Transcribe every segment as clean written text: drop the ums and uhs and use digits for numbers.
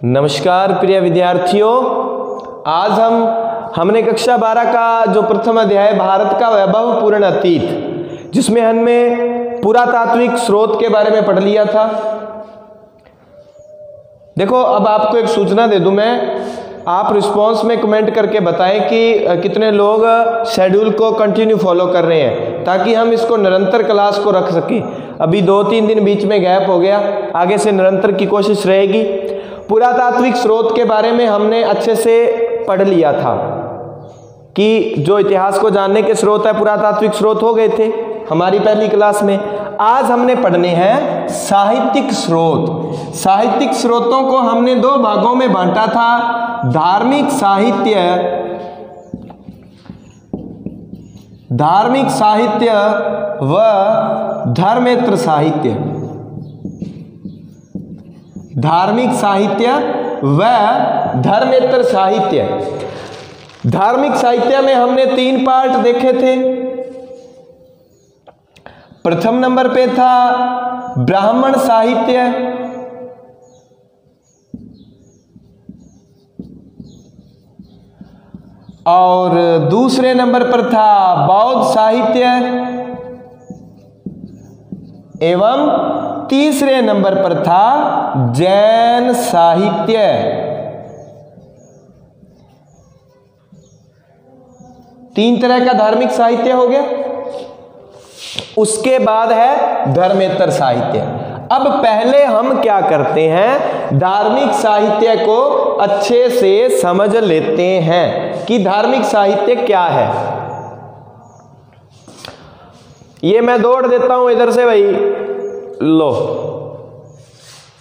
नमस्कार प्रिय विद्यार्थियों, आज हमने कक्षा 12 का जो प्रथम अध्याय भारत का वैभवपूर्ण अतीत, जिसमें हमने पुरातात्विक स्रोत के बारे में पढ़ लिया था। देखो, अब आपको एक सूचना दे दूं मैं, आप रिस्पांस में कमेंट करके बताएं कि कितने लोग शेड्यूल को कंटिन्यू फॉलो कर रहे हैं, ताकि हम इसको निरंतर क्लास को रख सकें। अभी 2-3 दिन बीच में गैप हो गया, आगे से निरंतर की कोशिश रहेगी। पुरातात्विक स्रोत के बारे में हमने अच्छे से पढ़ लिया था कि जो इतिहास को जानने के स्रोत है, पुरातात्विक स्रोत हो गए थे हमारी पहली क्लास में। आज हमने पढ़ने हैं साहित्यिक स्रोत। साहित्यिक स्रोतों को हमने 2 भागों में बांटा था, धार्मिक साहित्य व धर्मेतर साहित्य। धार्मिक साहित्य व धर्मेतर साहित्य। धार्मिक साहित्य में हमने 3 पार्ट देखे थे। प्रथम नंबर पे था ब्राह्मण साहित्य, और दूसरे नंबर पर था बौद्ध साहित्य, एवं तीसरे नंबर पर था जैन साहित्य। तीन तरह का धार्मिक साहित्य हो गया। उसके बाद है धर्मेतर साहित्य। अब पहले हम क्या करते हैं, धार्मिक साहित्य को अच्छे से समझ लेते हैं कि धार्मिक साहित्य क्या है। ये मैं दौड़ देता हूं इधर से, भाई लो,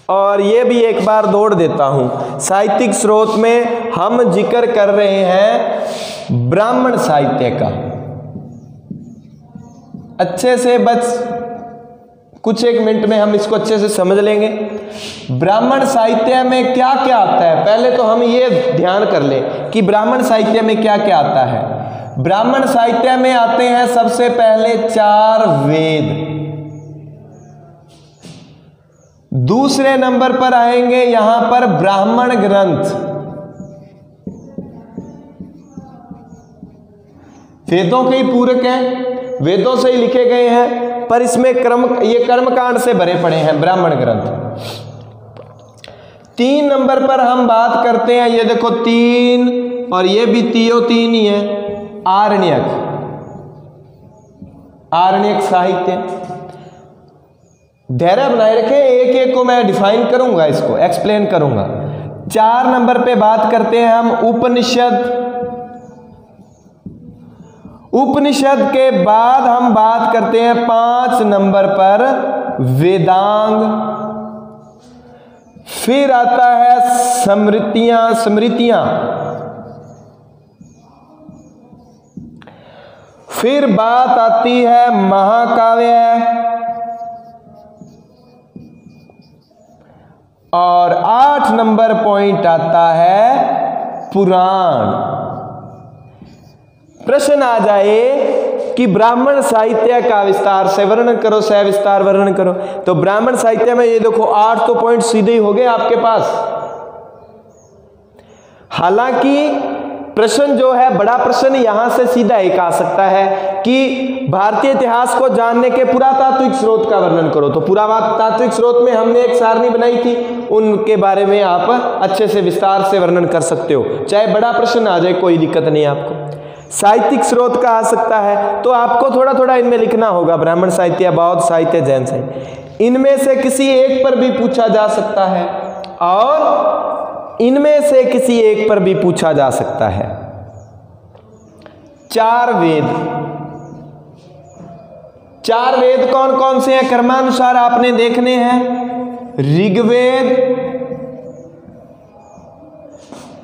और ये भी एक बार दौड़ देता हूं। साहित्यिक स्रोत में हम जिक्र कर रहे हैं ब्राह्मण साहित्य का। अच्छे से कुछ एक मिनट में हम इसको अच्छे से समझ लेंगे। ब्राह्मण साहित्य में क्या क्या आता है, पहले तो हम ये ध्यान कर लें कि ब्राह्मण साहित्य में क्या क्या आता है। ब्राह्मण साहित्य में आते हैं सबसे पहले 4 वेद। दूसरे नंबर पर आएंगे यहां पर ब्राह्मण ग्रंथ। वेदों के ही पूरक हैं, वेदों से ही लिखे गए हैं, पर इसमें ये कर्मकांड से भरे पड़े हैं ब्राह्मण ग्रंथ। 3 नंबर पर हम बात करते हैं, ये देखो 3, और ये भी 3 ही है, आरण्यक साहित्य। धैर्य बनाए रखें, एक एक को मैं डिफाइन करूंगा, इसको एक्सप्लेन करूंगा। 4 नंबर पे बात करते हैं हम उपनिषद। उपनिषद के बाद हम बात करते हैं 5 नंबर पर वेदांग। फिर आता है स्मृतियां। फिर बात आती है महाकाव्य, और 8 नंबर पॉइंट आता है पुराण। प्रश्न आ जाए कि ब्राह्मण साहित्य का विस्तार से वर्णन करो, सविस्तार वर्णन करो, तो ब्राह्मण साहित्य में ये देखो 8 तो पॉइंट सीधे ही हो गए आपके पास। हालांकि प्रश्न जो है, बड़ा प्रश्न यहां से सीधा एक आ सकता है कि भारतीय इतिहास को जानने के पुरातात्विक स्रोत का वर्णन करो। तो पुरातात्विक स्रोत में हमने एक सारणी बनाई थी, उनके बारे में आप अच्छे से विस्तार से वर्णन कर सकते हो। चाहे बड़ा प्रश्न आ जाए, कोई दिक्कत नहीं आपको। साहित्यिक स्रोत का आ सकता है, तो आपको थोड़ा थोड़ा इनमें लिखना होगा, ब्राह्मण साहित्य, बौद्ध साहित्य, जैन साहित्य। इनमें से किसी एक पर भी पूछा जा सकता है, और इनमें से किसी एक पर भी पूछा जा सकता है। 4 वेद। 4 वेद कौन कौन से हैं, क्रमानुसार आपने देखने हैं। ऋग्वेद,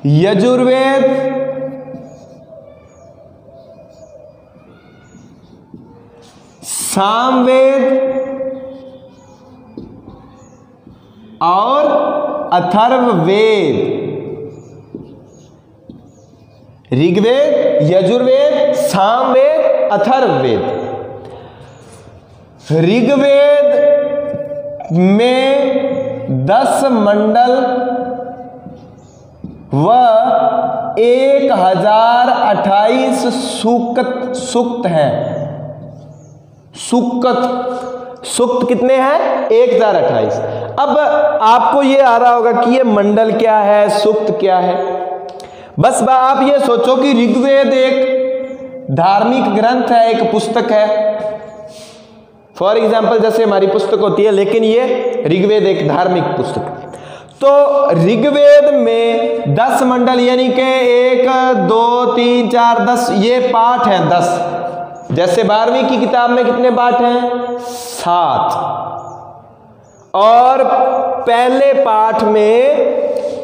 यजुर्वेद, सामवेद और अथर्ववेद। ऋग्वेद, यजुर्वेद, सामवेद, अथर्ववेद। ऋग्वेद में 10 मंडल वह 1028 सूक्त हैं। सूक्त कितने हैं? 1028। अब आपको ये आ रहा होगा कि ये मंडल क्या है, सूक्त क्या है। बस आप ये सोचो कि ऋग्वेद एक धार्मिक ग्रंथ है, एक पुस्तक है। फॉर एग्जाम्पल जैसे हमारी पुस्तक होती है, लेकिन ये ऋग्वेद एक धार्मिक पुस्तक है। तो ऋग्वेद में 10 मंडल यानी कि 1 2 3 4 10 ये पाठ हैं 10। जैसे 12वीं की किताब में कितने पाठ हैं? 7। और पहले पाठ में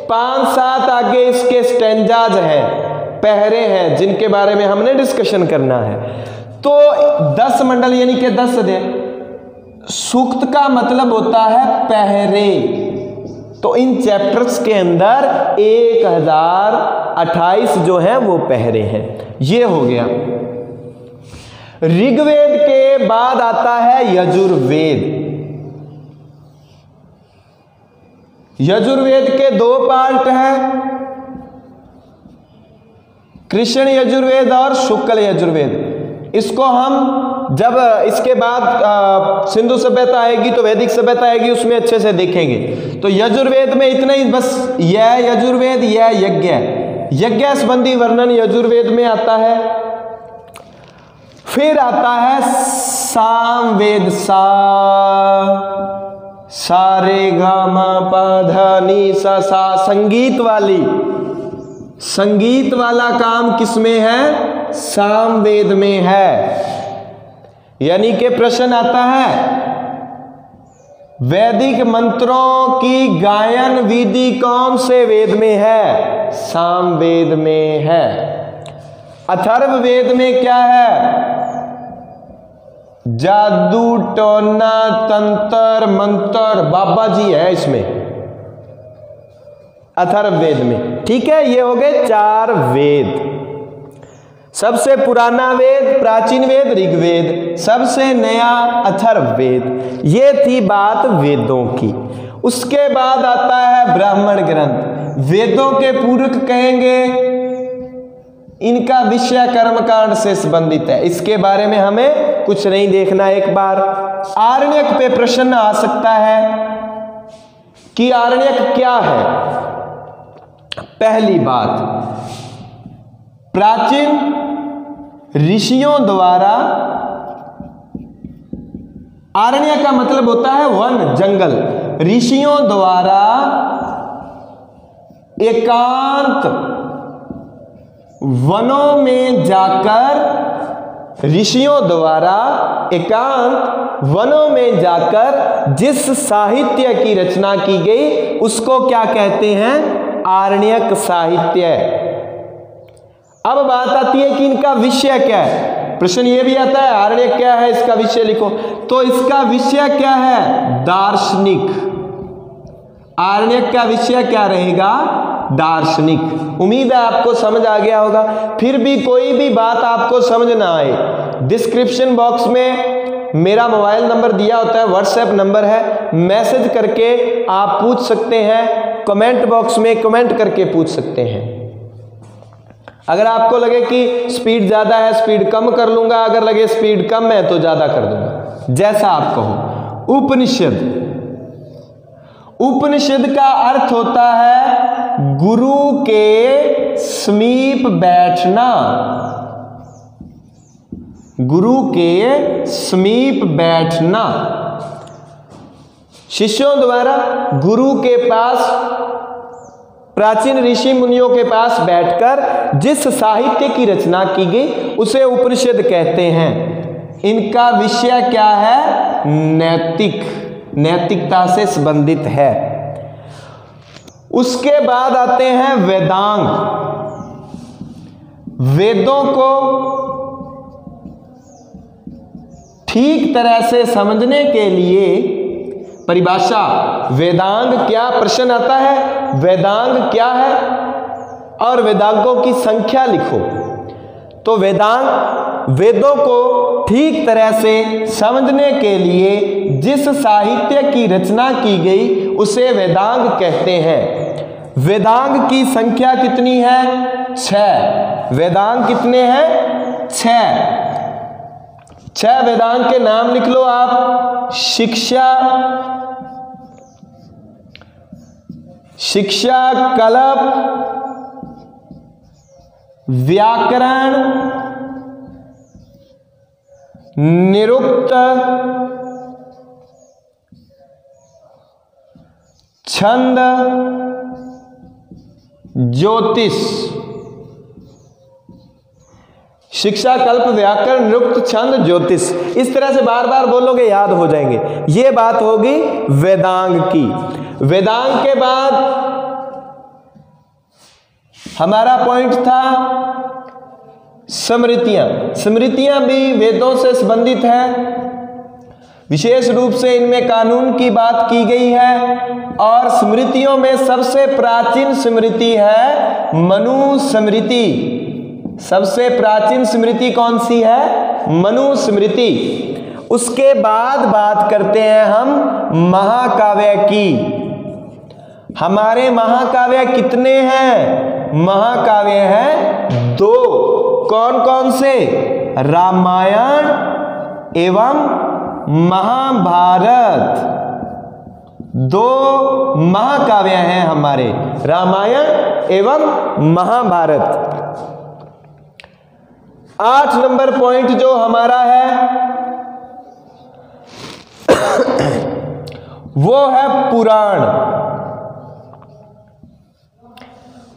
5-7 आगे इसके स्टैंजाज हैं, पहरे हैं, जिनके बारे में हमने डिस्कशन करना है। तो 10 मंडल यानी कि 10 अध्याय। सूक्त का मतलब होता है पहरे। तो इन चैप्टर्स के अंदर 1028 जो है वो पहरे हैं। ये हो गया। ऋग्वेद के बाद आता है यजुर्वेद। यजुर्वेद के 2 पार्ट हैं, कृष्ण यजुर्वेद और शुक्ल यजुर्वेद। इसको हम जब इसके बाद सिंधु सभ्यता आएगी तो वैदिक सभ्यता आएगी, उसमें अच्छे से देखेंगे। तो यजुर्वेद में इतना ही बस, यह यजुर्वेद, यह यज्ञ संबंधी वर्णन यजुर्वेद में आता है। फिर आता है सामवेद, सा रे गा मा पा धा नी सा, संगीत वाला काम किसमें है? सामवेद में है। यानी कि प्रश्न आता है वैदिक मंत्रों की गायन विधि कौन से वेद में है? सामवेद में है। अथर्ववेद में क्या है? जादू, टोना, तंत्र, मंत्र, बाबा जी है इसमें अथर्ववेद में। ठीक है, ये हो गए 4 वेद। सबसे पुराना वेद, प्राचीन वेद ऋग्वेद, सबसे नया अथर्ववेद। ये थी बात वेदों की। उसके बाद आता है ब्राह्मण ग्रंथ। वेदों के पूरक कहेंगे, इनका विषय कर्मकांड से संबंधित है, इसके बारे में हमें कुछ नहीं देखना। एक बार आरण्यक पे प्रश्न आ सकता है कि आरण्यक क्या है। पहली बात, प्राचीन ऋषियों द्वारा, आरण्य का मतलब होता है वन, जंगल। ऋषियों द्वारा एकांत वनों में जाकर, जिस साहित्य की रचना की गई उसको क्या कहते हैं? आरण्यक साहित्य। अब बात आती है कि इनका विषय क्या है। प्रश्न ये भी आता है आरण्यक क्या है, इसका विषय लिखो। तो इसका विषय क्या है? दार्शनिक। आरण्यक का विषय क्या रहेगा? दार्शनिक। उम्मीद है आपको समझ आ गया होगा। फिर भी कोई भी बात आपको समझ ना आए, डिस्क्रिप्शन बॉक्स में मेरा मोबाइल नंबर दिया होता है, व्हाट्सएप नंबर है, मैसेज करके आप पूछ सकते हैं। कमेंट बॉक्स में कमेंट करके पूछ सकते हैं। अगर आपको लगे कि स्पीड ज़्यादा है, स्पीड कम कर लूँगा। अगर लगे स्पीड कम है तो ज़्यादा कर दूँगा, जैसा आप कहो। उपनिषद का अर्थ होता है गुरु के समीप बैठना। गुरु के समीप बैठना। शिष्यों द्वारा गुरु के पास, प्राचीन ऋषि मुनियों के पास बैठकर जिस साहित्य की रचना की गई उसे उपनिषद कहते हैं। इनका विषय क्या है? नैतिकता से संबंधित है। उसके बाद आते हैं वेदांग। वेदों को ठीक तरह से समझने के लिए परिभाषा, वेदांग क्या, प्रश्न आता है वेदांग क्या है और वेदांगों की संख्या लिखो। तो वेदांग वेदों को ठीक तरह से समझने के लिए जिस साहित्य की रचना की गई उसे वेदांग कहते हैं। वेदांग की संख्या कितनी है? 6। वेदांग कितने हैं? 6 वेदांग के नाम लिख लो आप। शिक्षा, कल्प, व्याकरण, निरुक्त, छंद, ज्योतिष। शिक्षा, कल्प, व्याकरण, निरुक्त, छंद, ज्योतिष। इस तरह से बार बार बोलोगे, याद हो जाएंगे। ये बात होगी वेदांग की। वेदांग के बाद हमारा पॉइंट था स्मृतियां। स्मृतियां भी वेदों से संबंधित है, विशेष रूप से इनमें कानून की बात की गई है। और स्मृतियों में सबसे प्राचीन स्मृति है मनुस्मृति। सबसे प्राचीन स्मृति कौन सी है? मनुस्मृति। उसके बाद बात करते हैं हम महाकाव्य की। हमारे महाकाव्य कितने हैं? महाकाव्य हैं 2। कौन कौन से? रामायण एवं महाभारत। 2 महाकाव्य हैं हमारे, रामायण एवं महाभारत। 8 नंबर पॉइंट जो हमारा है वो है पुराण।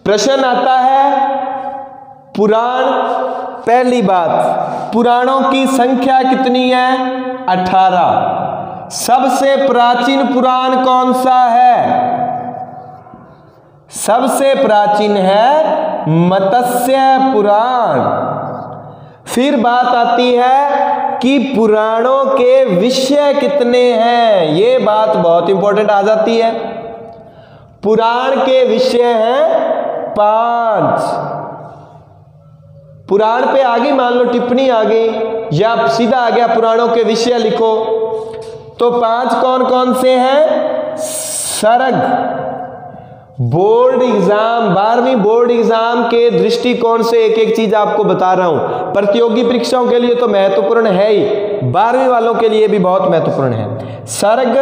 प्रश्न आता है पुराण। पहली बात, पुराणों की संख्या कितनी है? 18। सबसे प्राचीन पुराण कौन सा है? सबसे प्राचीन है मत्स्य पुराण। फिर बात आती है कि पुराणों के विषय कितने हैं। ये बात बहुत इंपॉर्टेंट आ जाती है। पुराण के विषय हैं 5। पुराण पे आ गई, मान लो टिप्पणी आ गई या सीधा आ गया पुराणों के विषय लिखो, तो 5 कौन कौन से हैं? सर्ग। बोर्ड एग्जाम, 12वीं बोर्ड एग्जाम के दृष्टिकोण से एक एक चीज आपको बता रहा हूं। प्रतियोगी परीक्षाओं के लिए तो महत्वपूर्ण है ही, 12वीं वालों के लिए भी बहुत महत्वपूर्ण है। सर्ग,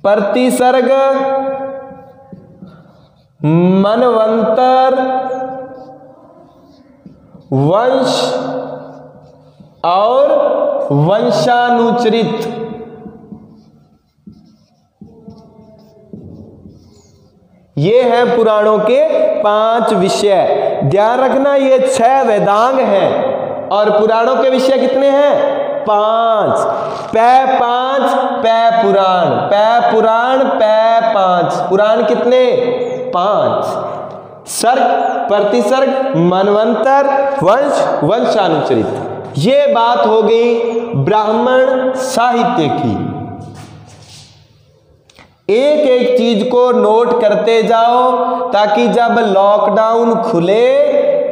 प्रतिसर्ग, मनवंतर, वंश और वंशानुचरित। ये हैं पुराणों के 5 विषय। ध्यान रखना, ये 6 वेदांग हैं और पुराणों के विषय कितने हैं? 5। पै 5, पै पुराण, पै पुराण, पै 5। पुराण कितने? 5। सर्ग, प्रतिसर्ग, मनवंतर, वंश, वंशानुचरित। ये बात हो गई ब्राह्मण साहित्य की। एक एक चीज को नोट करते जाओ ताकि जब लॉकडाउन खुले,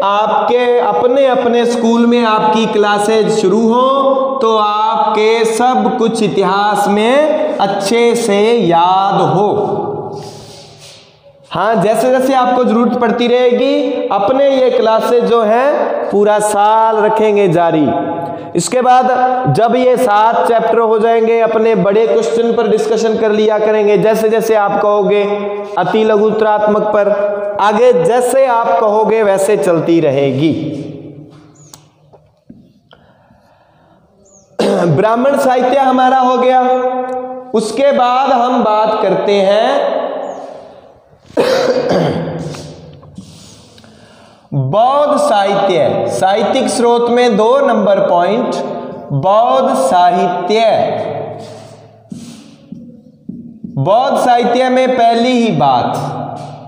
आपके अपने अपने स्कूल में आपकी क्लासेज शुरू हो तो आपके सब कुछ इतिहास में अच्छे से याद हो। हाँ, जैसे जैसे आपको जरूरत पड़ती रहेगी अपने ये क्लासेज जो हैं पूरा साल रखेंगे जारी। इसके बाद जब ये 7 चैप्टर हो जाएंगे, अपने बड़े क्वेश्चन पर डिस्कशन कर लिया करेंगे। जैसे जैसे आप कहोगे अति लघुत्रात्मक पर, आगे जैसे आप कहोगे वैसे चलती रहेगी। ब्राह्मण साहित्य हमारा हो गया। उसके बाद हम बात करते हैं बौद्ध साहित्य। साहित्यिक स्रोत में 2 नंबर पॉइंट, बौद्ध साहित्य। बौद्ध साहित्य में पहली ही बात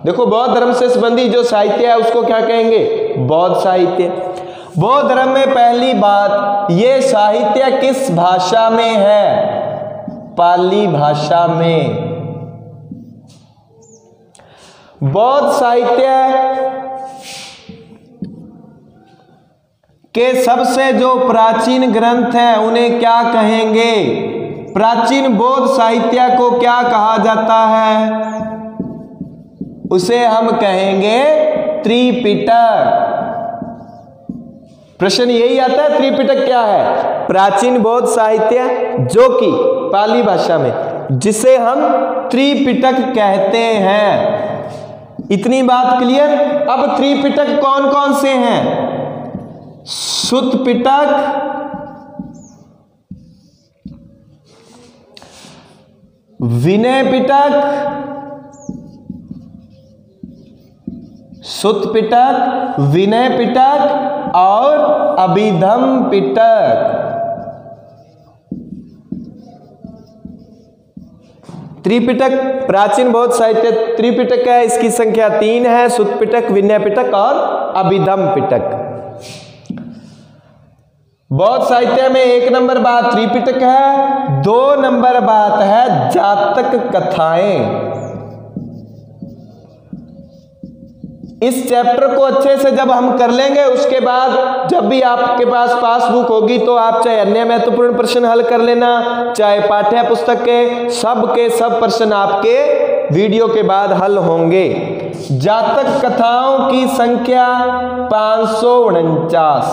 देखो, बौद्ध धर्म से संबंधित जो साहित्य है उसको क्या कहेंगे? बौद्ध साहित्य। बौद्ध धर्म में पहली बात, ये साहित्य किस भाषा में है? पाली भाषा में। बौद्ध साहित्य के सबसे जो प्राचीन ग्रंथ हैं उन्हें क्या कहेंगे? प्राचीन बौद्ध साहित्य को क्या कहा जाता है? उसे हम कहेंगे त्रिपिटक। प्रश्न यही आता है, त्रिपिटक क्या है? प्राचीन बौद्ध साहित्य जो कि पाली भाषा में, जिसे हम त्रिपिटक कहते हैं। इतनी बात क्लियर। अब त्रिपिटक कौन कौन से हैं? सुत्त पिटक, विनय पिटक, सुत्त पिटक, विनय पिटक और अभिधम पिटक। त्रिपिटक प्राचीन बौद्ध साहित्य त्रिपिटक है, इसकी संख्या 3 है। सुत्त पिटक, विनय पिटक और अभिधम पिटक। बौद्ध साहित्य में 1 नंबर बात त्रिपिटक है, 2 नंबर बात है जातक कथाएं। इस चैप्टर को अच्छे से जब हम कर लेंगे, उसके बाद जब भी आपके पास पासबुक होगी तो आप चाहे अन्य महत्वपूर्ण प्रश्न हल कर लेना, चाहे पाठ्य पुस्तक के सब प्रश्न आपके वीडियो के बाद हल होंगे। जातक कथाओं की संख्या 549।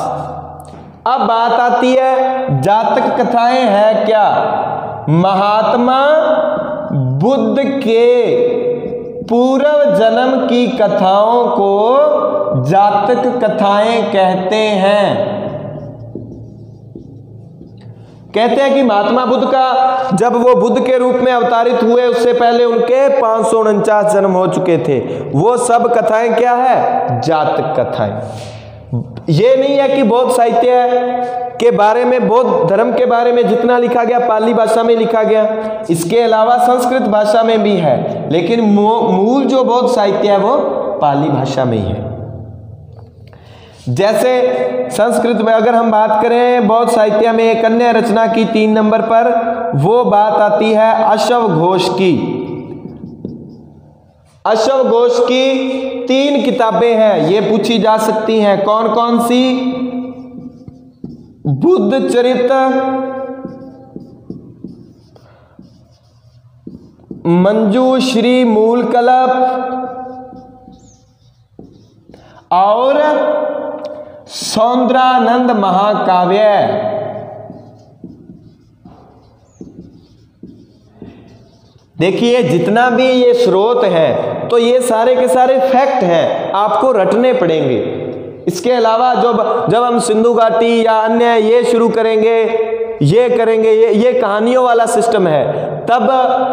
अब बात आती है जातक कथाएं हैं क्या? महात्मा बुद्ध के पूर्व जन्म की कथाओं को जातक कथाएं कहते हैं। कहते हैं कि महात्मा बुद्ध का जब वो बुद्ध के रूप में अवतारित हुए, उससे पहले उनके 549 जन्म हो चुके थे। वो सब कथाएं क्या है? जातक कथाएं। ये नहीं है कि बौद्ध साहित्य के बारे में, बौद्ध धर्म के बारे में जितना लिखा गया पाली भाषा में लिखा गया, इसके अलावा संस्कृत भाषा में भी है, लेकिन मूल जो बौद्ध साहित्य है वो पाली भाषा में ही है। जैसे संस्कृत में अगर हम बात करें, बौद्ध साहित्य में एक अन्य रचना की 3 नंबर पर वो बात आती है अश्व घोष की। अश्व घोष की 3 किताबें हैं, ये पूछी जा सकती हैं। कौन कौन सी? बुद्ध चरित्र, मंजूश्री मूल कल्प और सौंदरानंद महाकाव्य। देखिए जितना भी ये स्रोत है तो ये सारे के सारे फैक्ट हैं, आपको रटने पड़ेंगे। इसके अलावा जब हम सिंधु घाटी या अन्य ये शुरू करेंगे, ये करेंगे, ये कहानियों वाला सिस्टम है, तब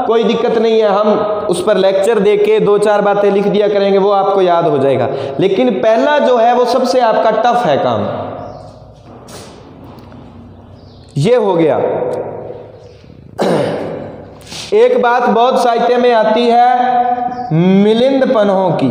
कोई दिक्कत नहीं है। हम उस पर लेक्चर देके 2-4 बातें लिख दिया करेंगे, वो आपको याद हो जाएगा। लेकिन पहला जो है वो सबसे आपका टफ है काम। ये हो गया। एक बात बौद्ध साहित्य में आती है मिलिंद पन्हों की।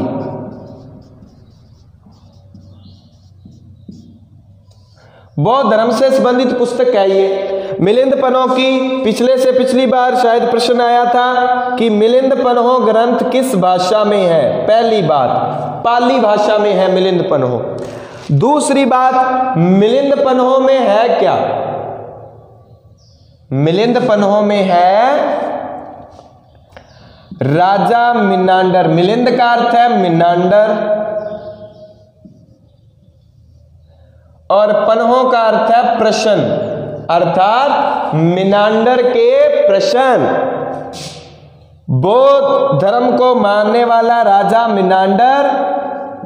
बौद्ध धर्म से संबंधित पुस्तक है ये। मिलिंद पन्हों की पिछले से पिछली बार शायद प्रश्न आया था कि मिलिंद पन्हों ग्रंथ किस भाषा में है। पहली बात पाली भाषा में है मिलिंद पन्हों। दूसरी बात मिलिंद पन्हों में है क्या? मिलिंद पन्हों में है राजा मिनांडर। मिलिंद का अर्थ है मिनांडर और पन्हों का अर्थ है प्रश्न, अर्थात मिनांडर के प्रश्न। बौद्ध धर्म को मानने वाला राजा मिनांडर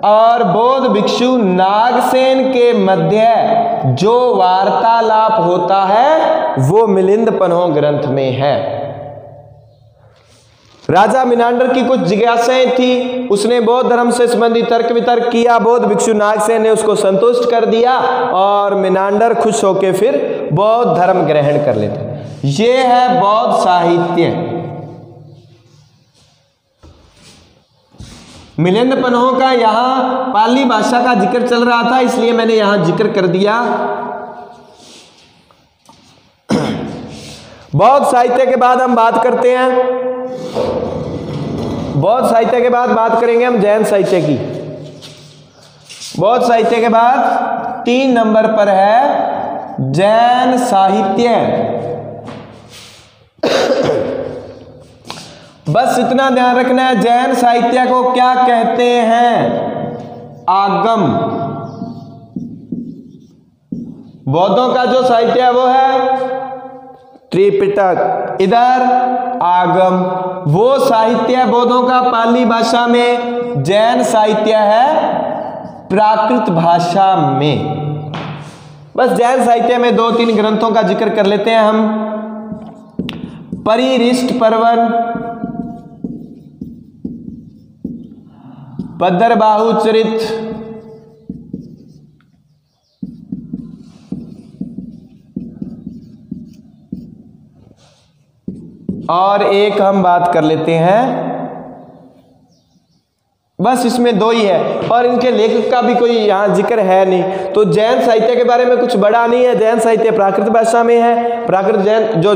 और बौद्ध भिक्षु नागसेन के मध्य जो वार्तालाप होता है वो मिलिंद पन्हों ग्रंथ में है। राजा मिनांडर की कुछ जिज्ञासाएं थी, उसने बौद्ध धर्म से संबंधित तर्क वितर्क किया, बौद्ध भिक्षु नागसेन ने उसको संतुष्ट कर दिया और मिनांडर खुश होकर फिर बौद्ध धर्म ग्रहण कर लेते। ये है बौद्ध साहित्य। मिलिंद पन्हों का यहां पाली भाषा का जिक्र चल रहा था, इसलिए मैंने यहां जिक्र कर दिया। बौद्ध साहित्य के बाद हम बात करते हैं, बौद्ध साहित्य के बाद बात करेंगे हम जैन साहित्य की। बौद्ध साहित्य के बाद 3 नंबर पर है जैन साहित्य। बस इतना ध्यान रखना है, जैन साहित्य को क्या कहते हैं? आगम। बौद्धों का जो साहित्य है वो है त्रिपिटक, इधर आगम। वो साहित्य बौद्धों का पाली भाषा में, जैन साहित्य है प्राकृत भाषा में। बस जैन साहित्य में 2-3 ग्रंथों का जिक्र कर लेते हैं हम। परिरिष्ट पर्वन, पद्मबाहु चरित, और एक हम बात कर लेते हैं, बस इसमें 2 ही है और इनके लेखक का भी कोई यहाँ जिक्र है नहीं। तो जैन साहित्य के बारे में कुछ बड़ा नहीं है। जैन साहित्य प्राकृत भाषा में है। प्राकृत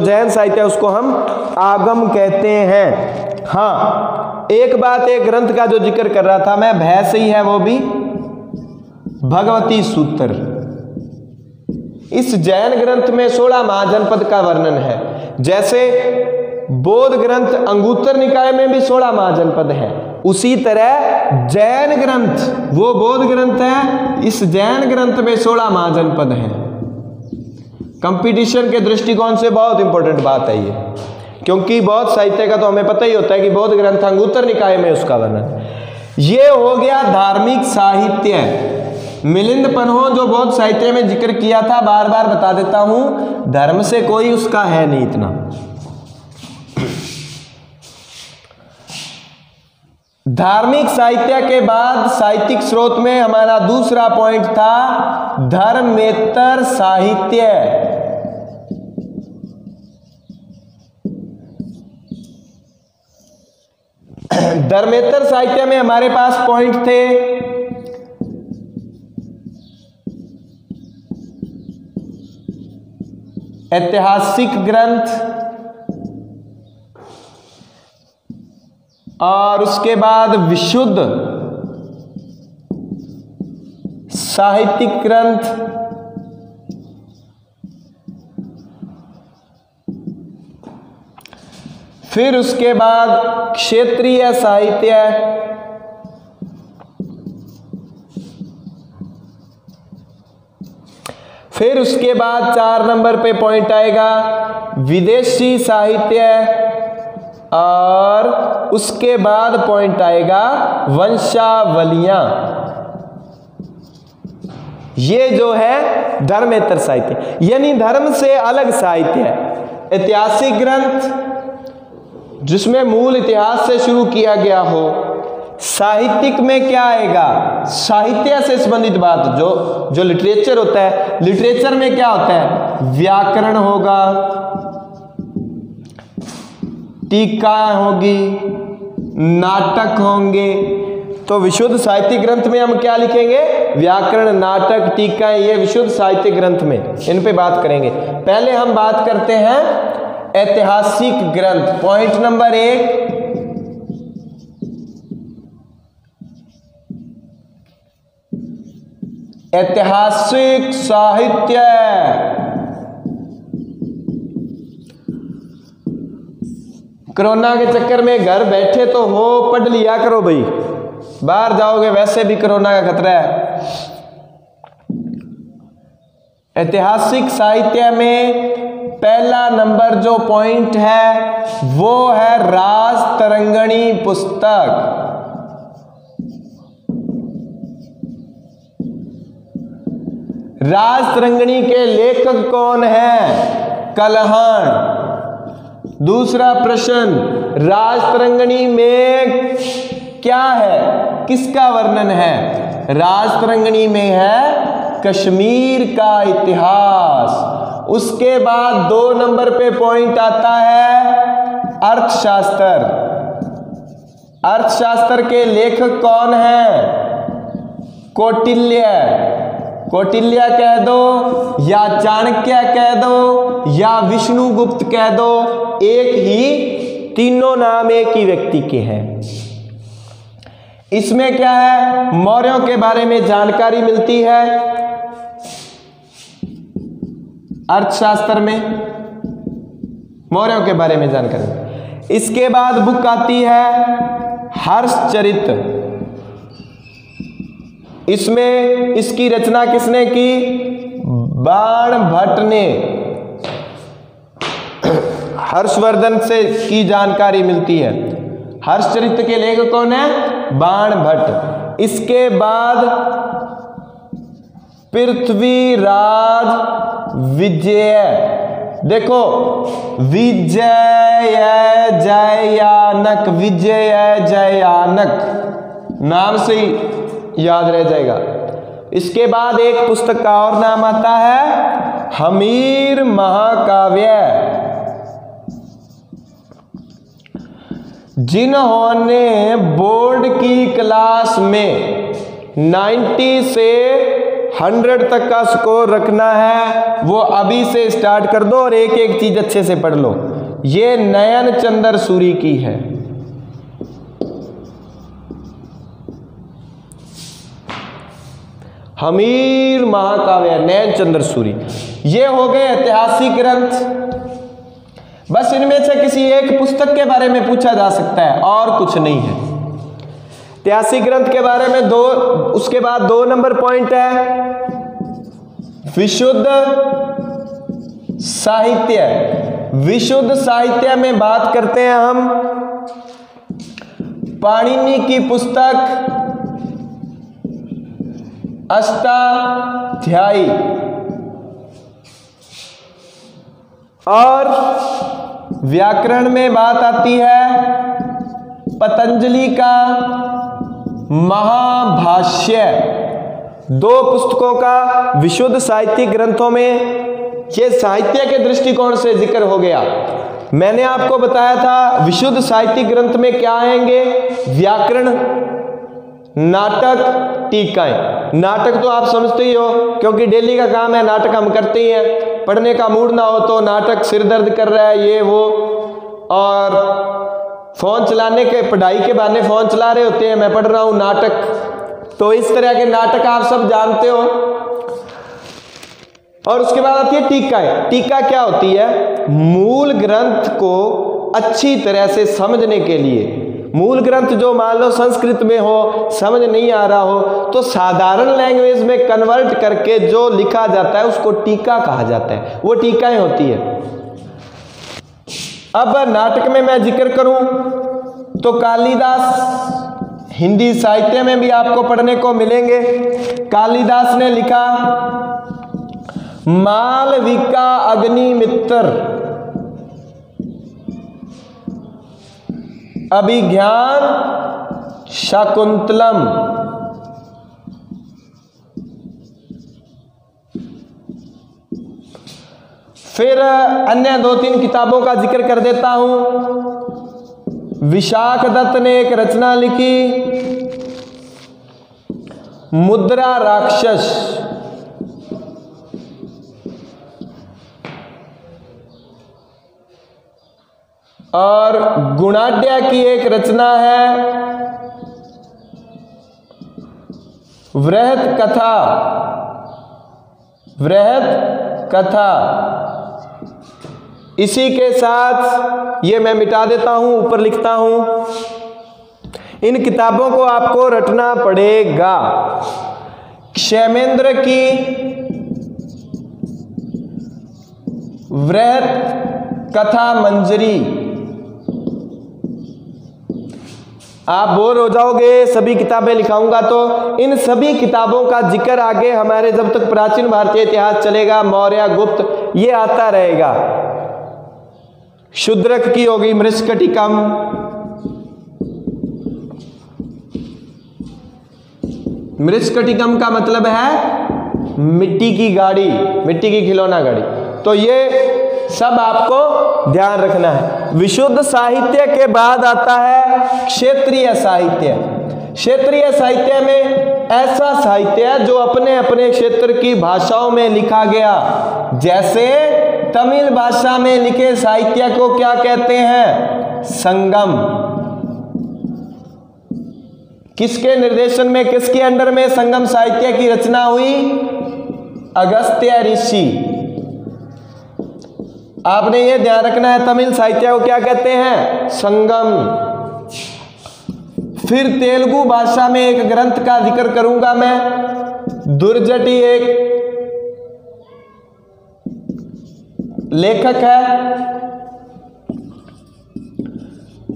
जैन साहित्य उसको हम आगम कहते हैं। हाँ, एक बात, एक ग्रंथ का जो जिक्र कर रहा था मैं, भय से ही है, वो भी भगवती सूत्र। इस जैन ग्रंथ में 16 महाजनपद का वर्णन है। जैसे बौद्ध ग्रंथ अंगुत्तर निकाय में भी 16 महाजनपद है, उसी तरह जैन ग्रंथ, वो बौद्ध ग्रंथ है, इस जैन ग्रंथ में 16 महाजनपद हैं। कंपटीशन के दृष्टिकोण से बहुत इंपॉर्टेंट बात है ये, क्योंकि बौद्ध साहित्य का तो हमें पता ही होता है कि बौद्ध ग्रंथ अंगुत्तर निकाय में उसका वर्णन। ये हो गया धार्मिक साहित्य। मिलिंद पन्हो जो बौद्ध साहित्य में जिक्र किया था, बार बार बता देता हूं, धर्म से कोई उसका है नहीं इतना। धार्मिक साहित्य के बाद साहित्यिक स्रोत में हमारा दूसरा पॉइंट था धर्मेतर साहित्य। धर्मेतर साहित्य में हमारे पास पॉइंट थे ऐतिहासिक ग्रंथ, और उसके बाद विशुद्ध साहित्यिक ग्रंथ, फिर उसके बाद क्षेत्रीय साहित्य, फिर उसके बाद 4 नंबर पे पॉइंट आएगा विदेशी साहित्य, और उसके बाद पॉइंट आएगा वंशावलियां। ये जो है धर्मेतर साहित्य, यानी धर्म से अलग साहित्य है। ऐतिहासिक ग्रंथ जिसमें मूल इतिहास से शुरू किया गया हो। साहित्यिक में क्या आएगा? साहित्य से संबंधित बात, जो लिटरेचर होता है, लिटरेचर में क्या होता है? व्याकरण होगा, टीका होगी, नाटक होंगे। तो विशुद्ध साहित्यिक ग्रंथ में हम क्या लिखेंगे? व्याकरण, नाटक, टीका, ये विशुद्ध साहित्यिक ग्रंथ में, इन पे बात करेंगे। पहले हम बात करते हैं ऐतिहासिक ग्रंथ। पॉइंट नंबर 1, ऐतिहासिक साहित्य। कोरोना के चक्कर में घर बैठे तो हो, पढ़ लिया करो भाई, बाहर जाओगे वैसे भी कोरोना का खतरा है। ऐतिहासिक साहित्य में पहला नंबर जो पॉइंट है वो है राजतरंगिणी पुस्तक। राजतरंगिणी के लेखक कौन है? कलहण। दूसरा प्रश्न, राजतरंगिणी में क्या है, किसका वर्णन है? राजतरंगिणी में है कश्मीर का इतिहास। उसके बाद 2 नंबर पे पॉइंट आता है अर्थशास्त्र। अर्थशास्त्र के लेखक कौन है? कौटिल्य। कौटिल्य कह दो या चाणक्य कह दो या विष्णुगुप्त कह दो, एक ही, तीनों नाम एक ही व्यक्ति के हैं। इसमें क्या है? मौर्यों के बारे में जानकारी मिलती है अर्थशास्त्र में, मौर्यों के बारे में जानकारी। इसके बाद बुक आती है हर्षचरित। इसमें इसकी रचना किसने की? बाणभट्ट ने। हर्षवर्धन से की जानकारी मिलती है। हर्षचरित के लेखक कौन है? बाणभट्ट। इसके बाद पृथ्वीराज विजय। देखो, विजय जयानक, विजय जयानक नाम से ही याद रह जाएगा। इसके बाद एक पुस्तक का और नाम आता है हमीर महाकाव्य, जिन्होंने बोर्ड की क्लास में 90 से 100 तक का स्कोर रखना है, वो अभी से स्टार्ट कर दो और एक एक चीज अच्छे से पढ़ लो। ये नयन चंद्र सूरी की है। हमीर महाकाव्य, नयन चंद्र सूरी। ये हो गए ऐतिहासिक ग्रंथ। बस इनमें से किसी एक पुस्तक के बारे में पूछा जा सकता है और कुछ नहीं है। ऐतिहासिक ग्रंथ के बारे में दो, उसके बाद 2 नंबर पॉइंट है विशुद्ध साहित्य। विशुद्ध साहित्य में बात करते हैं हम पाणिनि की पुस्तक अष्टाध्यायी और व्याकरण में बात आती है पतंजलि का महाभाष्य। 2 पुस्तकों का विशुद्ध साहित्यिक ग्रंथों में ये साहित्य के दृष्टिकोण से जिक्र हो गया। मैंने आपको बताया था विशुद्ध साहित्यिक ग्रंथ में क्या आएंगे? व्याकरण, नाटक, टीकाएं। नाटक तो आप समझते ही हो क्योंकि डेली का काम है, नाटक हम करते ही हैं। पढ़ने का मूड ना हो तो नाटक, सिर दर्द कर रहा है ये वो, और फोन चलाने के, पढ़ाई के बहाने फोन चला रहे होते हैं, मैं पढ़ रहा हूं नाटक। तो इस तरह के नाटक आप सब जानते हो। और उसके बाद आती है टीकाएं। टीका क्या होती है? मूल ग्रंथ को अच्छी तरह से समझने के लिए, मूल ग्रंथ जो मान लो संस्कृत में हो, समझ नहीं आ रहा हो, तो साधारण लैंग्वेज में कन्वर्ट करके जो लिखा जाता है उसको टीका कहा जाता है। वो टीकाएं होती है। अब नाटक में मैं जिक्र करूं तो कालिदास हिंदी साहित्य में भी आपको पढ़ने को मिलेंगे। कालिदास ने लिखा मालविका अग्निमित्र, अभिज्ञान शाकुंतलम, फिर अन्य 2-3 किताबों का जिक्र कर देता हूं। विशाख दत्त ने एक रचना लिखी मुद्रा राक्षस, और गुणाढ्य की एक रचना है वृहत कथा। वृहत कथा। इसी के साथ ये मैं मिटा देता हूं, ऊपर लिखता हूं। इन किताबों को आपको रटना पड़ेगा। क्षेमेंद्र की वृहत कथा मंजरी। आप बोर हो जाओगे, सभी किताबें लिखाऊंगा तो। इन सभी किताबों का जिक्र आगे हमारे जब तक प्राचीन भारतीय इतिहास चलेगा, मौर्य, गुप्त, ये आता रहेगा। शूद्रक की होगी मृच्छकटिकम, मृच्छकटिकम का मतलब है मिट्टी की गाड़ी, मिट्टी की खिलौना गाड़ी। तो ये सब आपको ध्यान रखना है। विशुद्ध साहित्य के बाद आता है क्षेत्रीय साहित्य। क्षेत्रीय साहित्य में ऐसा साहित्य है जो अपने अपने क्षेत्र की भाषाओं में लिखा गया। जैसे तमिल भाषा में लिखे साहित्य को क्या कहते हैं? संगम। किसके निर्देशन में, किसके अंडर में संगम साहित्य की रचना हुई? अगस्त्य ऋषि। आपने ये ध्यान रखना है, तमिल साहित्य को क्या कहते हैं? संगम। फिर तेलुगु भाषा में एक ग्रंथ का जिक्र करूंगा मैं, दुर्जटी एक लेखक है,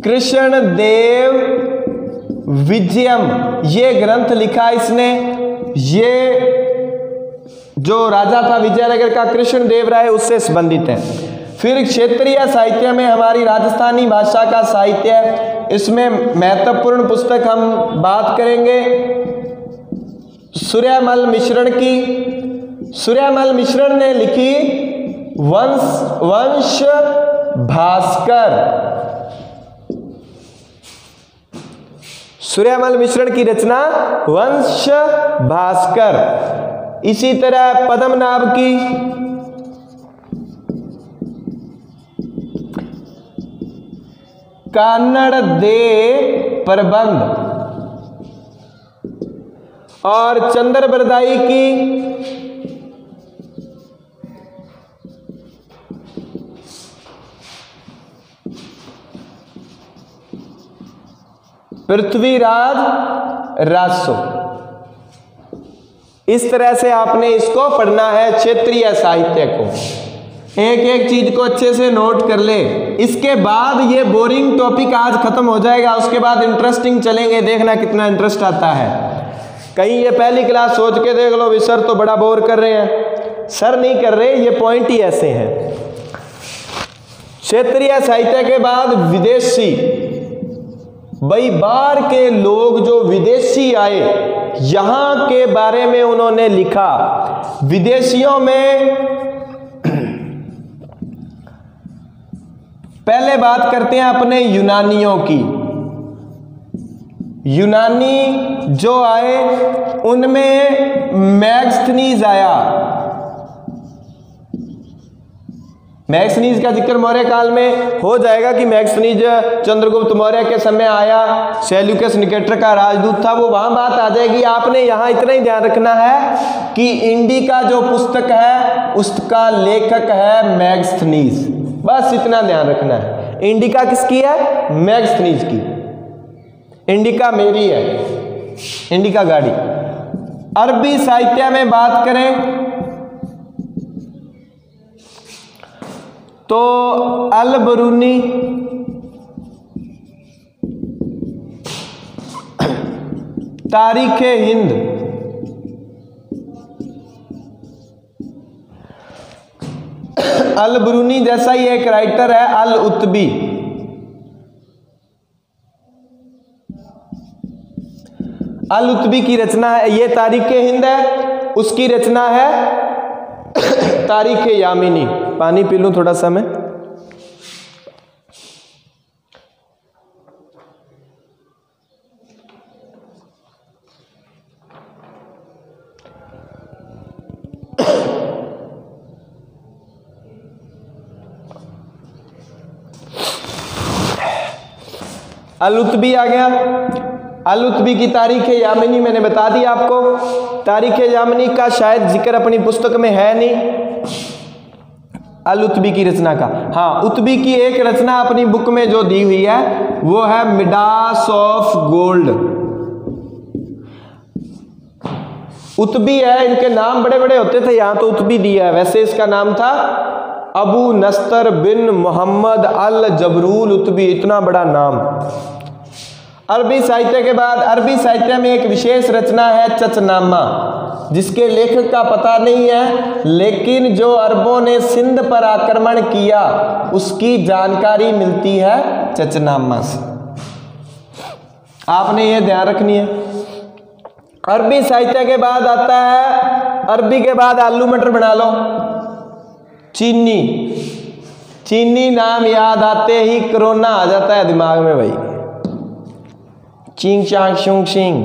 कृष्ण देव विजयम, ये ग्रंथ लिखा इसने। ये जो राजा था विजयनगर का कृष्ण देव राय, उससे संबंधित है। फिर क्षेत्रीय साहित्य में हमारी राजस्थानी भाषा का साहित्य है, इसमें महत्वपूर्ण पुस्तक हम बात करेंगे सूर्यमल मिश्रण की। सूर्यमल मिश्रण ने लिखी वंश भास्कर। सूर्यमल मिश्रण की रचना वंश भास्कर। इसी तरह पद्मनाभ की कन्नड़ दे प्रबंध और चंद्रबरदाई की पृथ्वीराज रासो। इस तरह से आपने इसको पढ़ना है, क्षेत्रीय साहित्य को। एक एक चीज को अच्छे से नोट कर ले। इसके बाद ये बोरिंग टॉपिक आज खत्म हो जाएगा, उसके बाद इंटरेस्टिंग चलेंगे, देखना कितना इंटरेस्ट आता है। कहीं ये पहली क्लास सोच के देख लो भी सर तो बड़ा बोर कर रहे हैं, सर नहीं कर रहे, ये पॉइंट ही ऐसे हैं। क्षेत्रीय साहित्य के बाद विदेशी, भाई बाहर के लोग जो विदेशी आए, यहां के बारे में उन्होंने लिखा। विदेशियों में पहले बात करते हैं अपने यूनानियों की। यूनानी जो आए उनमें मैगस्थनीज आया। मैगस्थनीज का जिक्र मौर्य काल में हो जाएगा कि मैगस्थनीज चंद्रगुप्त मौर्य के समय आया, सेल्यूकस निकेटर का राजदूत था, वो वहां बात आ जाएगी। आपने यहां इतना ही ध्यान रखना है कि इंडिका जो पुस्तक है उसका लेखक है मैगस्थनीज, बस इतना ध्यान रखना है। इंडिका किसकी है? मैगस्थनीज की। इंडिका मेरी है, इंडिका गाड़ी। अरबी साहित्य में बात करें तो अल बरूनी, तारीख हिंद, अल बरूनी जैसा ही एक राइटर है अल उत्बी। अल उत्बी की रचना है, ये तारीख हिंद है, उसकी रचना है तारीख यामिनी। पानी पी लूं थोड़ा सा मैं। अल-उत्बी आ गया। अल-उत्बी की तारीख यामिनी मैंने बता दी आपको। तारीख यामिनी का शायद जिक्र अपनी पुस्तक में है नहीं, अल-उत्बी की रचना का। हाँ, उत्बी की एक रचना अपनी बुक में जो दी हुई है वो है मिडास ऑफ गोल्ड। उत्बी है, इनके नाम बड़े बड़े होते थे, यहां तो उत्बी दिया है, वैसे इसका नाम था अबू नस्तर बिन मोहम्मद अल जबरूल उत्बी, इतना बड़ा नाम। अरबी साहित्य के बाद अरबी साहित्य में एक विशेष रचना है चचनामा, जिसके लेखक का पता नहीं है, लेकिन जो अरबों ने सिंध पर आक्रमण किया उसकी जानकारी मिलती है चचनामा से। आपने ये ध्यान रखनी है। अरबी साहित्य के बाद आता है, अरबी के बाद आलू मटर बना लो, चीनी। चीनी नाम याद आते ही कोरोना आ जाता है दिमाग में भाई। चिंग चांग शुंग शिंग,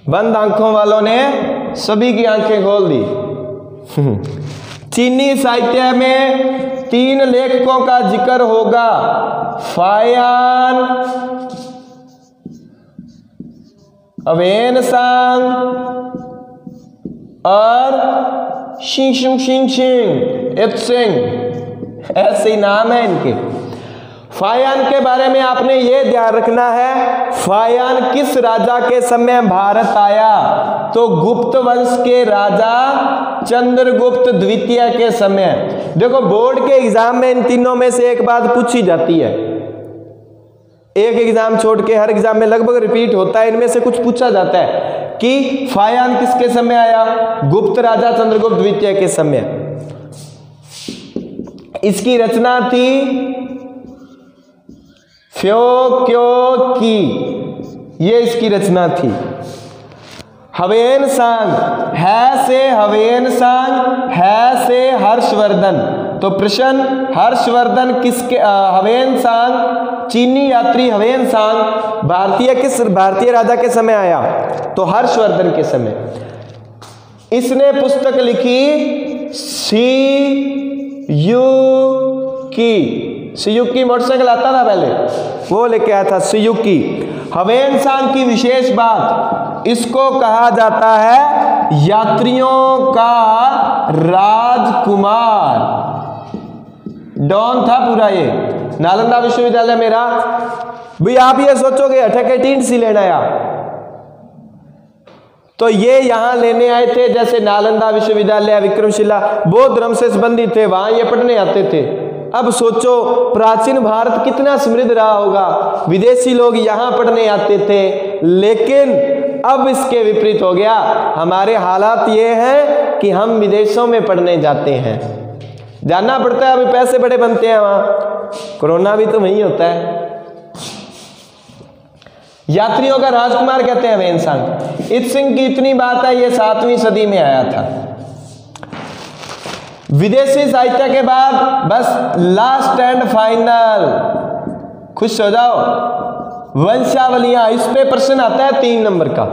बंद आंखों वालों ने सभी की आंखें खोल दी। चीनी साहित्य में 3 लेखकों का जिक्र होगा, फायान, अवेनसांग और शिंग शिंग शिंग शिंग इत्सिंग। ऐसे ही नाम है इनके। फायान के बारे में आपने ये ध्यान रखना है, फायान किस राजा के समय भारत आया? तो गुप्त वंश के राजा चंद्रगुप्त द्वितीय के समय। देखो बोर्ड के एग्जाम में इन तीनों में से एक बात पूछी जाती है, एक एग्जाम छोड़ के हर एग्जाम में लगभग रिपीट होता है, इनमें से कुछ पूछा जाता है कि फायान किसके समय आया? गुप्त राजा चंद्रगुप्त द्वितीय के समय। इसकी रचना थी फ्योक्यो की, ये इसकी रचना थी। हवेनसांग, है से हवेनसांग, है से हर्षवर्धन। तो प्रश्न, हर्षवर्धन किसके, हवेनसांग चीनी यात्री हवेनसांग भारतीय राजा के समय आया? तो हर्षवर्धन के समय। इसने पुस्तक लिखी सुजुकी मोटरसाइकिल आता था पहले, वो लेके आया था सुजुकी। हवेनसांग की विशेष बात, इसको कहा जाता है यात्रियों का राजकुमार, डॉन था पूरा ये। नालंदा विश्वविद्यालय मेरा भाई, आप ये सोचोगे अठके टींट सी लेना आया, तो ये यहां लेने आए थे। जैसे नालंदा विश्वविद्यालय, विक्रमशिला, बौद्ध धर्म से संबंधित थे, वहां ये पढ़ने आते थे। अब सोचो प्राचीन भारत कितना समृद्ध रहा होगा, विदेशी लोग यहां पढ़ने आते थे। लेकिन अब इसके विपरीत हो गया, हमारे हालात ये हैं कि हम विदेशों में पढ़ने जाते हैं, जाना पड़ता है, अभी पैसे बड़े बनते हैं वहां, कोरोना भी तो वहीं होता है। यात्रियों का राजकुमार कहते हैं हवेनसांग। इत सिंह की इतनी बात है, ये 7वीं सदी में आया था। विदेशी साहित्य के बाद बस लास्ट एंड फाइनल, खुश हो जाओ, वंशावलियां। इस पे प्रश्न आता है 3 नंबर का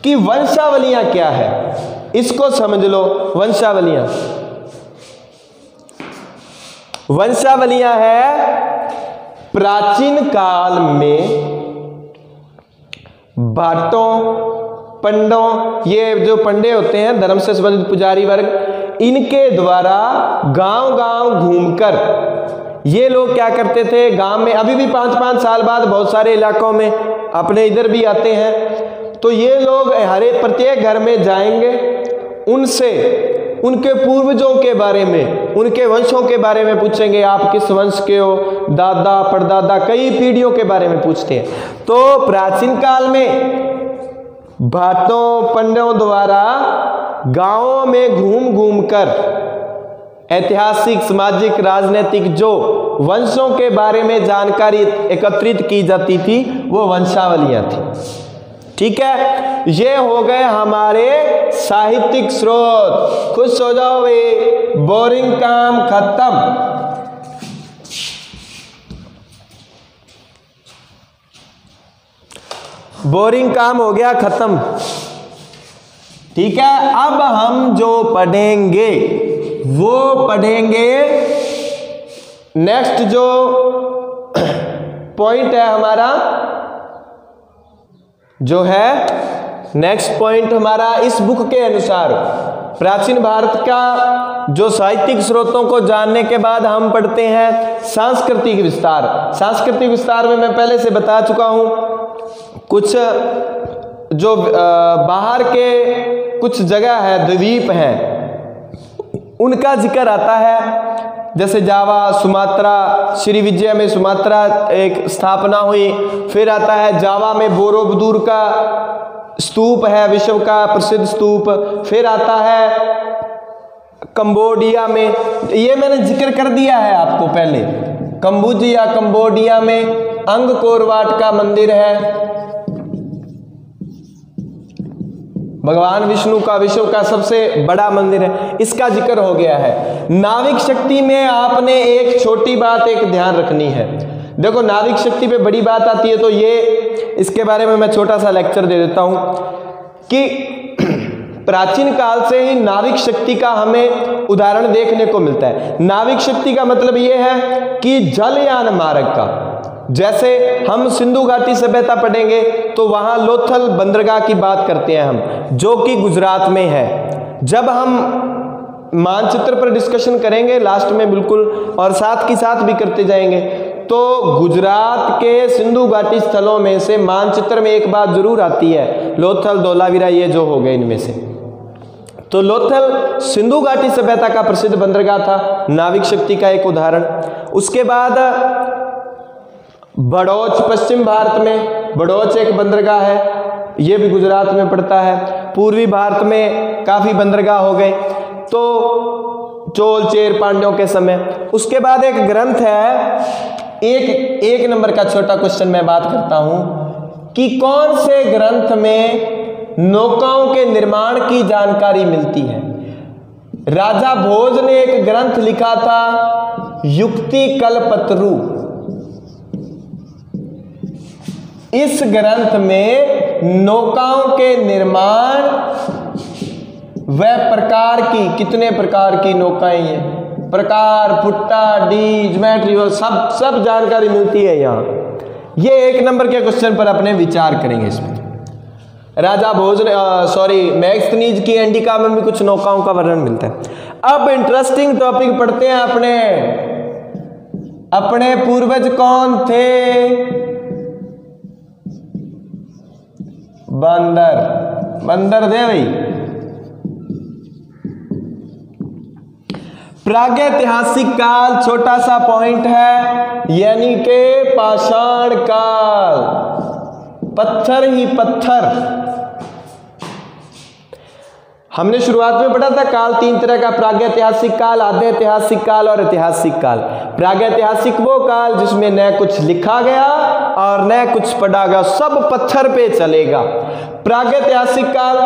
कि वंशावलियां क्या है, इसको समझ लो। वंशावलियां है प्राचीन काल में भाटों, पंडों, ये जो पंडे होते हैं धर्म से संबंधित पुजारी वर्ग, इनके द्वारा गांव-गांव घूमकर ये लोग क्या करते थे, गांव में अभी भी 5-5 साल बाद बहुत सारे इलाकों में अपने इधर भी आते हैं, तो ये लोग हर प्रत्येक घर में जाएंगे, उनसे उनके पूर्वजों के बारे में, उनके वंशों के बारे में पूछेंगे, आप किस वंश के हो, दादा परदादा, कई पीढ़ियों के बारे में पूछते हैं। तो प्राचीन काल में भाटों, पंडों द्वारा गांवों में घूम घूम कर ऐतिहासिक, सामाजिक, राजनीतिक जो वंशों के बारे में जानकारी एकत्रित की जाती थी, वो वंशावलियां थी। ठीक है, ये हो गए हमारे साहित्यिक स्रोत। खुश हो जाओ भाई, बोरिंग काम खत्म। बोरिंग काम हो गया खत्म। ठीक है, अब हम जो पढ़ेंगे वो पढ़ेंगे नेक्स्ट जो पॉइंट है हमारा, जो है नेक्स्ट पॉइंट हमारा इस बुक के अनुसार प्राचीन भारत का जो साहित्यिक स्रोतों को जानने के बाद हम पढ़ते हैं सांस्कृतिक विस्तार। सांस्कृतिक विस्तार में मैं पहले से बता चुका हूं, कुछ जो बाहर के कुछ जगह है, द्वीप हैं, उनका जिक्र आता है। जैसे जावा, सुमात्रा, श्रीविजय में सुमात्रा एक स्थापना हुई। फिर आता है जावा में बोरोबुदुर का स्तूप है, विश्व का प्रसिद्ध स्तूप। फिर आता है कंबोडिया में, ये मैंने जिक्र कर दिया है आपको पहले, कंबोडिया में अंगकोर वाट का मंदिर है, भगवान विष्णु का विश्व का सबसे बड़ा मंदिर है, इसका जिक्र हो गया है। नाविक शक्ति में आपने एक छोटी बात एक ध्यान रखनी है। देखो नाविक शक्ति पे बड़ी बात आती है, तो ये इसके बारे में मैं छोटा सा लेक्चर दे देता हूं कि प्राचीन काल से ही नाविक शक्ति का हमें उदाहरण देखने को मिलता है। नाविक शक्ति का मतलब ये है कि जलयान मार्ग का, जैसे हम सिंधु घाटी सभ्यता पढ़ेंगे तो वहां लोथल बंदरगाह की बात करते हैं हम, जो कि गुजरात में है। जब हम मानचित्र पर डिस्कशन करेंगे लास्ट में बिल्कुल, और साथ की साथ भी करते जाएंगे। तो गुजरात के सिंधु घाटी स्थलों में से मानचित्र में एक बात जरूर आती है, लोथल, धोलावीरा, ये जो हो गए इनमें से। तो लोथल सिंधु घाटी सभ्यता का प्रसिद्ध बंदरगाह था, नाविक शक्ति का एक उदाहरण। उसके बाद बड़ौच, पश्चिम भारत में बड़ौच एक बंदरगाह है, ये भी गुजरात में पड़ता है। पूर्वी भारत में काफी बंदरगाह हो गए, तो चोल चेर पांड्यों के समय। उसके बाद एक ग्रंथ है, एक नंबर का छोटा क्वेश्चन मैं बात करता हूं कि कौन से ग्रंथ में नौकाओं के निर्माण की जानकारी मिलती है। राजा भोज ने एक ग्रंथ लिखा था, युक्ति कल्पतरु। इस ग्रंथ में नौकाओं के निर्माण व प्रकार की, कितने प्रकार की नौकाएं हैं, प्रकार, फुट्टा, डी, ज्योमेट्री, सब जानकारी मिलती है यहाँ। ये एक नंबर के क्वेश्चन पर अपने विचार करेंगे इसमें। राजा भोज ने मैग्स्थनीज की एंडिका में भी कुछ नौकाओं का वर्णन मिलता है। अब इंटरेस्टिंग टॉपिक पढ़ते हैं अपने पूर्वज कौन थे? बंदर दे भाई। प्रागैतिहासिक काल छोटा सा पॉइंट है, यानी के पाषाण काल, पत्थर ही पत्थर। हमने शुरुआत में पढ़ा था काल तीन तरह का, प्रागैतिहासिक काल, आद्य ऐतिहासिक काल और ऐतिहासिक काल। प्रागैतिहासिक वो काल जिसमें न कुछ लिखा गया और न कुछ पढ़ा गया, सब पत्थर पे चलेगा। प्रागैतिहासिक काल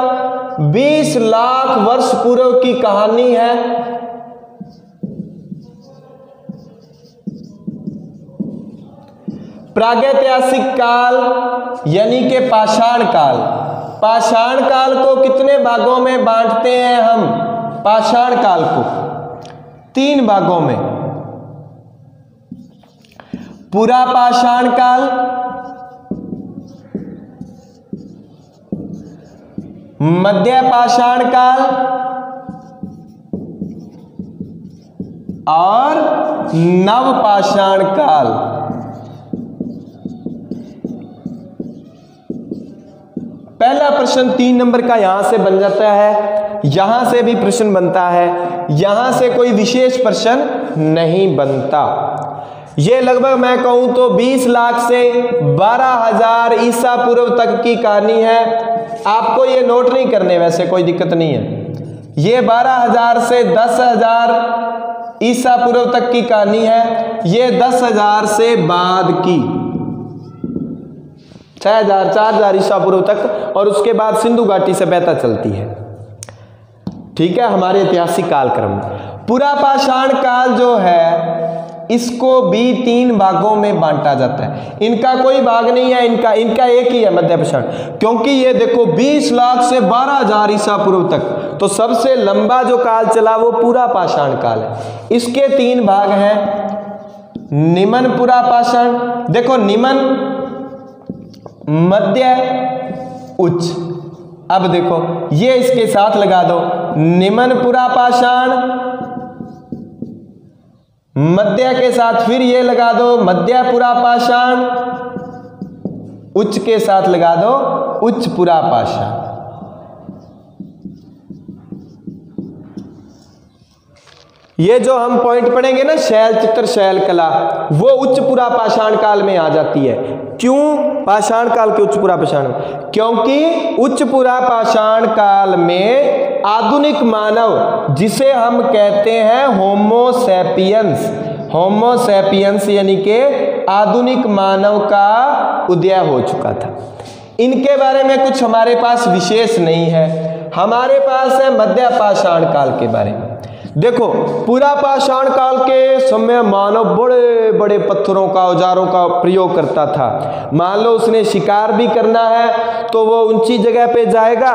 20 लाख वर्ष पूर्व की कहानी है। प्रागैतिहासिक काल यानी कि पाषाण काल। पाषाण काल को कितने भागों में बांटते हैं हम? पाषाण काल को 3 भागों में। पुरा पाषाण काल, मध्य पाषाण काल और नव पाषाण काल। पहला प्रश्न 3 नंबर का यहां से बन जाता है, यहां से भी प्रश्न बनता है, यहां से कोई विशेष प्रश्न नहीं बनता। ये लगभग मैं कहूं तो 20 लाख से 12,000 ईसा पूर्व तक की कहानी है। आपको ये नोट नहीं करने, वैसे कोई दिक्कत नहीं है। ये 12,000 से 10,000 ईसा पूर्व तक की कहानी है। ये 10,000 से बाद की 6,000 4,000 ईसा पूर्व तक, और उसके बाद सिंधु घाटी सभ्यता चलती है। ठीक है, हमारे ऐतिहासिक कालक्रम में पुरा पाषाण काल जो है इसको भी 3 भागों में बांटा जाता है। इनका कोई भाग नहीं है, इनका एक ही है, मध्य पाषाण। क्योंकि ये देखो 20 लाख से 12,000 ईसा पूर्व तक, तो सबसे लंबा जो काल चला वो पुरा पाषाण काल है। इसके 3 भाग हैं। निमन पुरा पाषाण, देखो निमन, मध्य, उच्च। अब देखो ये इसके साथ लगा दो, निमन पुरा पाषाण, मध्य के साथ फिर ये लगा दो मध्य पुरा पाषाण, उच्च के साथ लगा दो उच्च पुरा पाषाण। ये जो हम पॉइंट पढ़ेंगे ना, शैल चित्र शैल कला, वो उच्च पुरा पाषाण काल में आ जाती है। क्यों पाषाण काल के उच्च पुरा पाषाण? क्योंकि उच्च पुरा पाषाण काल में आधुनिक मानव, जिसे हम कहते हैं होमो सैपियंस, होमो सैपियंस यानी कि आधुनिक मानव का उदय हो चुका था। इनके बारे में कुछ हमारे पास विशेष नहीं है, हमारे पास है मध्य पाषाण काल के बारे में। देखो पुरा पाषाण काल के समय मानव बड़े बड़े पत्थरों का, औजारों का प्रयोग करता था। मान लो उसने शिकार भी करना है तो वो ऊंची जगह पे जाएगा,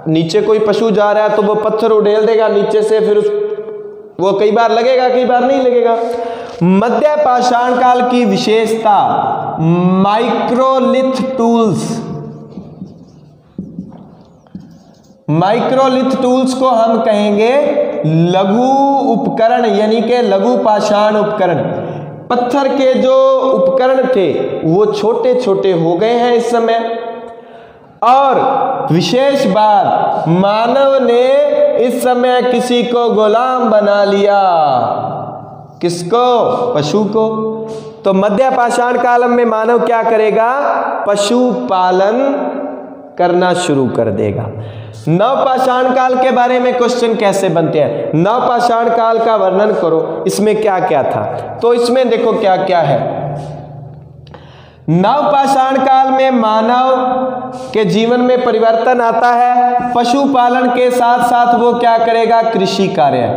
नीचे कोई पशु जा रहा है तो वो पत्थर उड़ेल देगा नीचे से, फिर वो कई बार लगेगा कई बार नहीं लगेगा। मध्य पाषाण काल की विशेषता माइक्रोलिथ टूल्स, माइक्रोलिथ टूल्स को हम कहेंगे लघु उपकरण, यानी कि लघु पाषाण उपकरण। पत्थर के जो उपकरण थे वो छोटे छोटे हो गए हैं इस समय। और विशेष बात, मानव ने इस समय किसी को गुलाम बना लिया। किसको? पशु को। तो मध्य पाषाण काल में मानव क्या करेगा? पशु पालन करना शुरू कर देगा। नव पाषाण काल के बारे में क्वेश्चन कैसे बनते हैं? नव पाषाण काल का वर्णन करो, इसमें क्या क्या था? तो इसमें देखो क्या क्या है। नव पाषाण काल में मानव के जीवन में परिवर्तन आता है। पशुपालन के साथ साथ वो क्या करेगा? कृषि कार्य।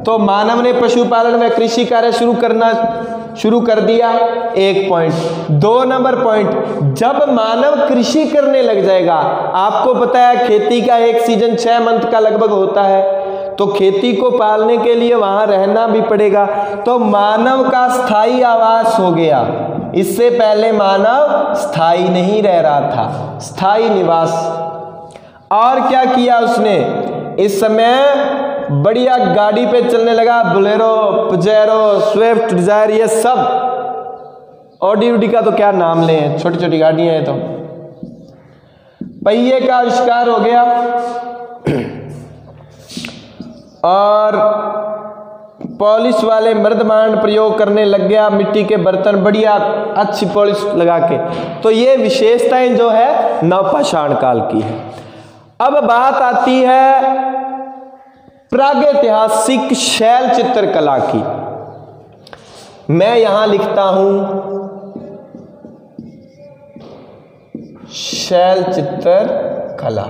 तो मानव ने पशुपालन व कृषि कार्य शुरू कर दिया, एक पॉइंट। 2 नंबर पॉइंट, जब मानव कृषि करने लग जाएगा, आपको पता है खेती का एक सीजन 6 मंथ का लगभग होता है, तो खेती को पालने के लिए वहां रहना भी पड़ेगा। तो मानव का स्थायी आवास हो गया। इससे पहले मानव स्थायी नहीं रह रहा था, स्थायी निवास। और क्या किया उसने? इस समय बढ़िया गाड़ी पे चलने लगा, बोलेरो, पजेरो, स्विफ्ट डिजायर, ये सब। ऑडी उडी का तो क्या नाम लें, छोटी छोटी गाड़ियां हैं। तो पहिए का आविष्कार हो गया और पॉलिश वाले मर्दमान प्रयोग करने लग गया, मिट्टी के बर्तन बढ़िया अच्छी पॉलिश लगा के। तो ये विशेषताएं जो है नवपाषाण काल की है। अब बात आती है प्रागैतिहासिक शैल चित्रकला की। मैं यहां लिखता हूं शैल चित्रकला।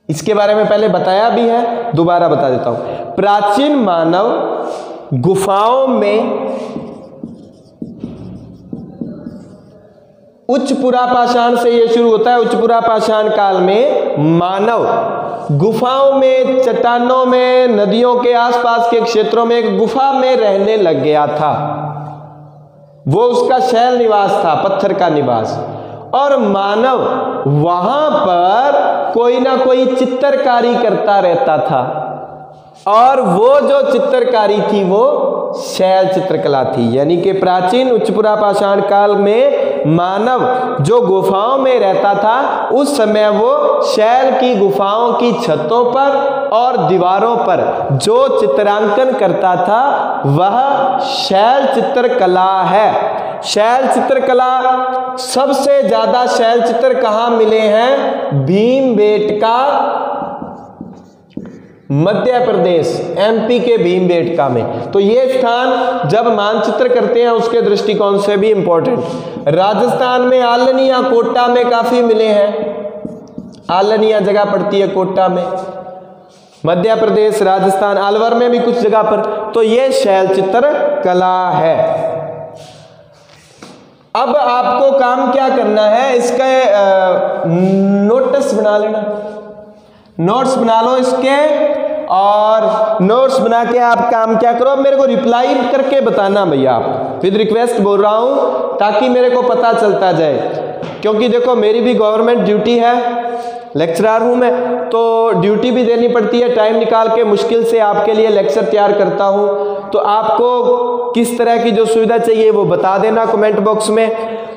इसके बारे में पहले बताया भी है, दोबारा बता देता हूं। प्राचीन मानव गुफाओं में उच्च पुरापाषाण से यह शुरू होता है। उच्च पुरापाषाण काल में मानव गुफाओं में, चट्टानों में, नदियों के आसपास के क्षेत्रों में एक गुफा में रहने लग गया था। वो उसका शैल निवास था, पत्थर का निवास। और मानव वहां पर कोई ना कोई चित्रकारी करता रहता था। और वो जो चित्रकारी थी वो शैल चित्रकला थी। यानी कि प्राचीन उच्च पुरापाषाण काल में मानव जो गुफाओं में रहता था, उस समय वो शैल की गुफाओं की छतों पर और दीवारों पर जो चित्रांकन करता था वह शैल चित्रकला है। शैल चित्रकला, सबसे ज्यादा शैल चित्र कहां मिले हैं? भीमबेटका, मध्य प्रदेश, एमपी के भीमबेटका में। तो ये स्थान जब मानचित्र करते हैं उसके दृष्टिकोण से भी इंपॉर्टेंट। राजस्थान में आलनिया, कोटा में काफी मिले हैं। आलनिया जगह पड़ती है कोटा में। मध्य प्रदेश, राजस्थान, अलवर में भी कुछ जगह पर। तो ये शैल चित्र कला है। अब आपको काम क्या करना है? इसका नोट्स बना लेना, नोट्स बना लो इसके। और नोट्स बना के आप काम क्या करो, मेरे को रिप्लाई करके बताना भैया। आप विद रिक्वेस्ट बोल रहा हूं ताकि मेरे को पता चलता जाए। क्योंकि देखो मेरी भी गवर्नमेंट ड्यूटी है, लेक्चरर हूं मैं, तो ड्यूटी भी देनी पड़ती है। टाइम निकाल के मुश्किल से आपके लिए लेक्चर तैयार करता हूं। तो आपको किस तरह की जो सुविधा चाहिए वो बता देना कमेंट बॉक्स में।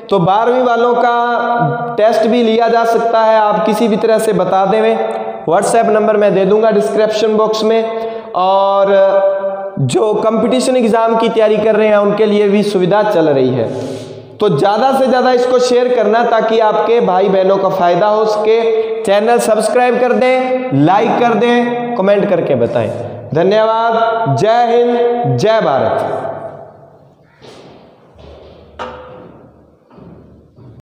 तो 12वीं वालों का टेस्ट भी लिया जा सकता है, आप किसी भी तरह से बता दें। व्हाट्सएप नंबर मैं दे दूंगा डिस्क्रिप्शन बॉक्स में। और जो कंपटीशन एग्जाम की तैयारी कर रहे हैं उनके लिए भी सुविधा चल रही है। तो ज़्यादा से ज़्यादा इसको शेयर करना ताकि आपके भाई बहनों का फायदा हो सके। चैनल सब्सक्राइब कर दें, लाइक कर दें, कमेंट करके बताएं। धन्यवाद। जय हिंद, जय भारत।